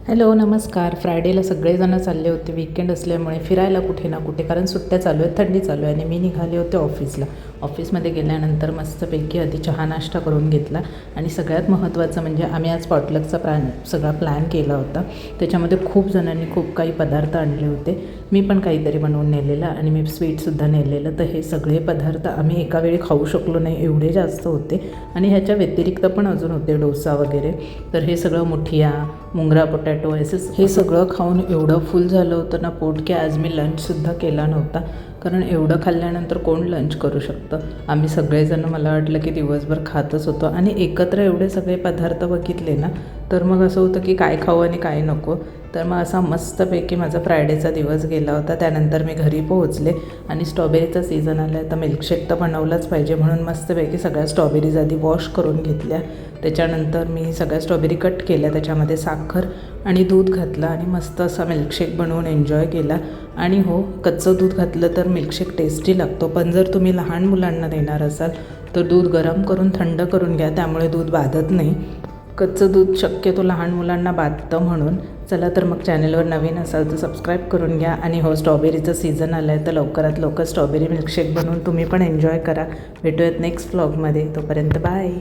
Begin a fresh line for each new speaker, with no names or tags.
Hello नमस्कार. फ्रायडेला सगळेजण चालले होते वीकेंड असल्यामुळे फिरायला कुठे ना कुठे, कारण सुट्ट्या चालू आहेत, थंडी चालू आहे. आणि मी निघाले होते ऑफिसला. ऑफिसमध्ये गेल्यानंतर मस्तपैकी आधी चहा नाश्ता करून घेतला. आणि सगळ्यात महत्त्वाचं म्हणजे आम्ही आज पॉटलकचा सगळा प्लॅन केला होता. त्याच्यामध्ये खूप जणांनी खूप काही पदार्थ आणले होते. मी पण काहीतरी बनवून नेलेलं आणि मी स्वीटसुद्धा नेलेलं. तर हे सगळे पदार्थ आम्ही एका वेळी खाऊ शकलो नाही, एवढे जास्त होते. आणि ह्याच्या व्यतिरिक्त पण अजून होते, डोसा वगैरे. तर हे सगळं मुठिया, मुंगरा पोटॅटो हे सगळं खाऊन एवढं फुल झालं होतं ना पोट, की आज मी लंचसुद्धा केला नव्हता. कारण एवढं खाल्ल्यानंतर कोण लंच करू शकतं. आम्ही सगळेजण, मला वाटलं की दिवसभर खातच होतो. आणि एकत्र एवढे सगळे पदार्थ बघितले ना, तर मग असं होतं की काय खाऊ आणि काय नको. तर मग असा मस्तपैकी माझा फ्रायडेचा दिवस गेला होता. त्यानंतर मी घरी पोहोचले आणि स्ट्रॉबेरीचा सीझन आला आहे, तर मिल्कशेक तर बनवलाच पाहिजे म्हणून मस्तपैकी सगळ्या स्ट्रॉबेरीज आधी वॉश करून घेतल्या. त्याच्यानंतर मी सगळ्या स्ट्रॉबेरी कट केल्या, त्याच्यामध्ये साखर आणि दूध घातलं आणि मस्त असा मिल्कशेक बनवून एन्जॉय केला. आणि हो, कच्चं दूध घातलं तर मिल्कशेक टेस्टी लागतो. पण जर तुम्ही लहान मुलांना देणार असाल तर दूध गरम करून थंड करून घ्या, त्यामुळे दूध बाधत नाही. कच्चं दूध शक्यतो लहान मुलांना बाधतं म्हणून. चला तर मग चॅनलवर नवीन असाल तर सबस्क्राईब करून घ्या. आणि हो, स्ट्रॉबेरीचं सीझन आलं आहे, तर लवकरात लवकर स्ट्रॉबेरी मिल्कशेक बनवून तुम्ही पण एन्जॉय करा. भेटूयात नेक्स्ट व्लॉगमध्ये. तोपर्यंत बाय.